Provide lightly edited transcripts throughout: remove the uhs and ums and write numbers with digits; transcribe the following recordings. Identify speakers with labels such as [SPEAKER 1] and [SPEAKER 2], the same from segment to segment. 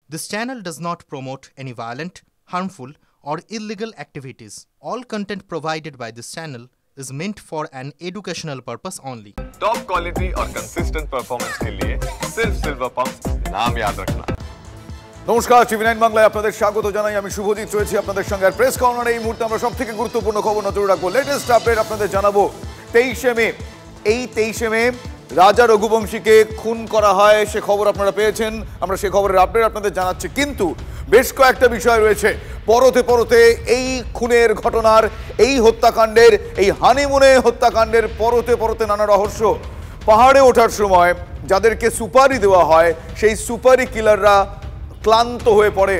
[SPEAKER 1] This channel does not promote any violent, harmful, or illegal activities. All content provided by this channel is meant for an educational purpose only.
[SPEAKER 2] Top quality और consistent performance के लिए सिर्फ silver pump नाम याद रखना।
[SPEAKER 3] নমস্কার, টিভি9 বাংলায় আপনাদের স্বাগত জানাই। আমি শুভজিৎ রয়েছি আপনাদের সঙ্গে। আর প্রেস কর্নারে এই মুহূর্তে আমরা সবথেকে গুরুত্বপূর্ণ খবর নজরে রাখবো। লেটেস্ট আপডেট আপনাদের জানাবো। 23শে মে, এই 23শে মে রাজা রঘুবংশীকে খুন করা হয়, সে খবর আপনারা পেয়েছেন। আমরা সেই খবরের আপডেট আপনাদের জানাচ্ছি, কিন্তু বেশ কয়েকটা বিষয় রয়েছে পরতে পরতে এই খুনের ঘটনার, এই হত্যাকাণ্ডের, এই হানিমুনে হত্যাকাণ্ডের পরতে পরতে নানা রহস্য। পাহাড়ে ওঠার সময় যাদেরকে সুপারি দেওয়া হয়, সেই সুপারি কিলাররা ক্লান্ত হয়ে পড়ে।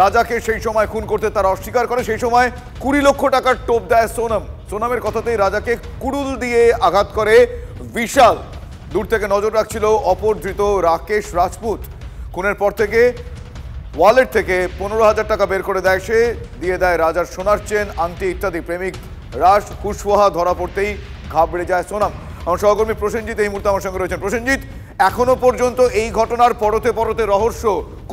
[SPEAKER 3] রাজাকে সেই সময় খুন করতে তারা অস্বীকার করে। সেই সময় 20 লক্ষ টাকার টোপ দেয় সোনম। সোনমের কথাতেই রাজাকে কুড়ুল দিয়ে আঘাত করে বিশাল। দূর থেকে নজর রাখছিল অপর ধৃত রাকেশ রাজপুত। খুনের পর থেকে ওয়ালেট থেকে 15,000 টাকা বের করে দেয় সে, দিয়ে দেয় রাজার সোনার চেন, আংটি ইত্যাদি। প্রেমিক রাজ কুশওয়াহা ধরা পড়তেই ঘাবড়ে যায় সোনম। আমার সহকর্মী প্রসেনজিৎ এই মুহূর্তে আমার সঙ্গে রয়েছেন। প্রসেনজিৎ, এখনো পর্যন্ত এই ঘটনার পরতে পরতে রহস্য,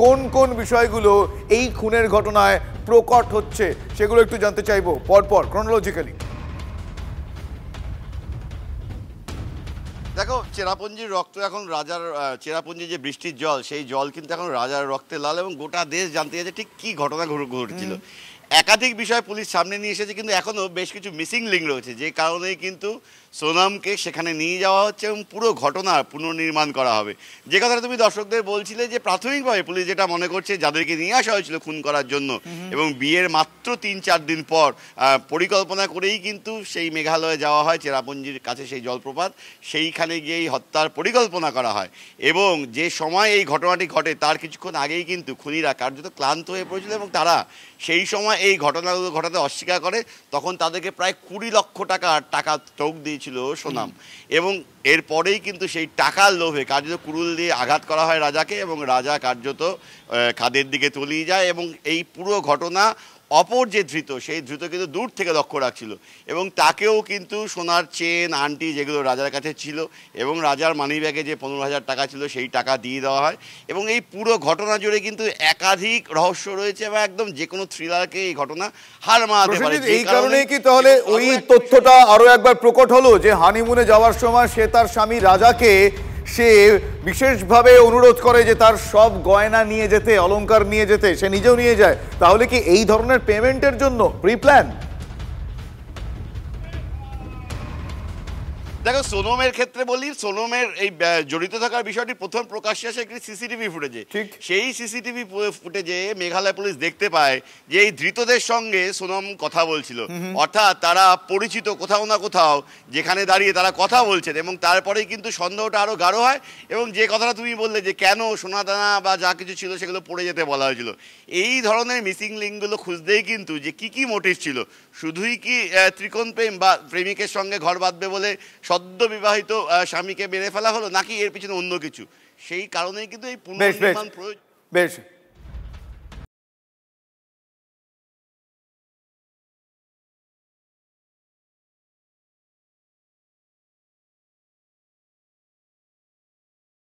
[SPEAKER 3] কোন কোন বিষয়গুলো এই খুনের ঘটনায় প্রকট হচ্ছে সেগুলো একটু জানতে চাইবো পরপর ক্রনোলজিক্যালি।
[SPEAKER 4] দেখো, চেরাপুঞ্জির রক্ত এখন রাজার, চেরাপুঞ্জির যে বৃষ্টির জল, সেই জল কিন্তু এখন রাজার রক্তে লাল, এবং গোটা দেশ জানতে চাইছে ঠিক কি ঘটনা ঘটেছিল। একাধিক বিষয় পুলিশ সামনে নিয়ে এসেছে, কিন্তু এখনও বেশ কিছু মিসিং লিঙ্ক রয়েছে, যে কারণেই কিন্তু সোনমকে সেখানে নিয়ে যাওয়া হচ্ছে এবং পুরো ঘটনার পুনর্নির্মাণ করা হবে। যে কথাটা তুমি দর্শকদের বলছিলে, যে প্রাথমিকভাবে পুলিশ যেটা মনে করছে, যাদেরকে নিয়ে আসা হয়েছিল খুন করার জন্য এবং বিয়ের মাত্র 3-4 দিন পর পরিকল্পনা করেই কিন্তু সেই মেঘালয়ে যাওয়া হয়, চেরাপুঞ্জির কাছে সেই জলপ্রপাত, সেইখানে গিয়েই হত্যার পরিকল্পনা করা হয়। এবং যে সময় এই ঘটনাটি ঘটে তার কিছুক্ষণ আগেই কিন্তু খুনিরা কার্যত ক্লান্ত হয়ে পড়েছিল, এবং তারা সেই সময় এই ঘটনাগুলো ঘটাতে অস্বীকার করে। তখন তাদেরকে প্রায় 20 লক্ষ টাকা টোক দিয়েছিল সোনম, এবং এরপরেই কিন্তু সেই টাকার লোভে কার্যত কুড়ুল দিয়ে আঘাত করা হয় রাজাকে, এবং রাজা কার্যত খাদের দিকে তলিয়ে যায়। এবং এই পুরো ঘটনা অপর যে ধৃত, সেই ধৃত কিন্তু দূর থেকে লক্ষ্য রাখছিল, এবং তাকেও কিন্তু সোনার চেন, আংটি যেগুলো রাজার কাছে ছিল, এবং রাজার মানিব্যাগে যে 15,000 টাকা ছিল সেই টাকা দিয়ে দেওয়া হয়। এবং এই পুরো ঘটনা জুড়ে কিন্তু একাধিক রহস্য রয়েছে, এবং একদম যে কোনো থ্রিলারকে এই ঘটনা হার মানাতে পারে।
[SPEAKER 3] এই কারণেই কি তাহলে ওই তথ্যটা আরো একবার প্রকট হলো যে হানিমুনে যাওয়ার সময় সে তার স্বামী রাজাকে সে বিশেষভাবে অনুরোধ করে যে তার সব গয়না নিয়ে যেতে, অলংকার নিয়ে যেতে, সে নিজেও নিয়ে যায়। তাহলে কি এই ধরনের পেমেন্টের জন্য প্রি প্ল্যান?
[SPEAKER 4] দেখো, সোনমের ক্ষেত্রে বলি, সোনমের এই জড়িত থাকার বিষয়টি প্রথম প্রকাশ্যে আসে একটি সিসিটিভি ফুটেজে। সেই সিসিটিভি ফুটেজে মেঘালয় পুলিশ দেখতে পায় যে এই ধৃতদের সঙ্গে সোনম কথা বলছিল, অর্থাৎ তারা পরিচিত কোথাও না কোথাও, যেখানে দাঁড়িয়ে তারা কথা বলছেন। এবং তারপরেই কিন্তু সন্দেহটা আরও গাঢ় হয়, এবং যে কথাটা তুমি বললে যে কেন সোনাদানা বা যা কিছু ছিল সেগুলো পড়ে যেতে বলা হয়েছিল, এই ধরনের মিসিং লিঙ্কগুলো খুঁজতেই কিন্তু যে কি মোটিভ ছিল, শুধুই কি ত্রিকোণ প্রেম বা প্রেমিকের সঙ্গে ঘর বাঁধবে বলে সদ্য বিবাহিত স্বামীকে মেরে ফেলা হলো, নাকি এর পিছনে অন্য কিছু, সেই কারণেই কিন্তু এই পুনর্নির্মাণ প্রয়োজন।
[SPEAKER 3] বেশ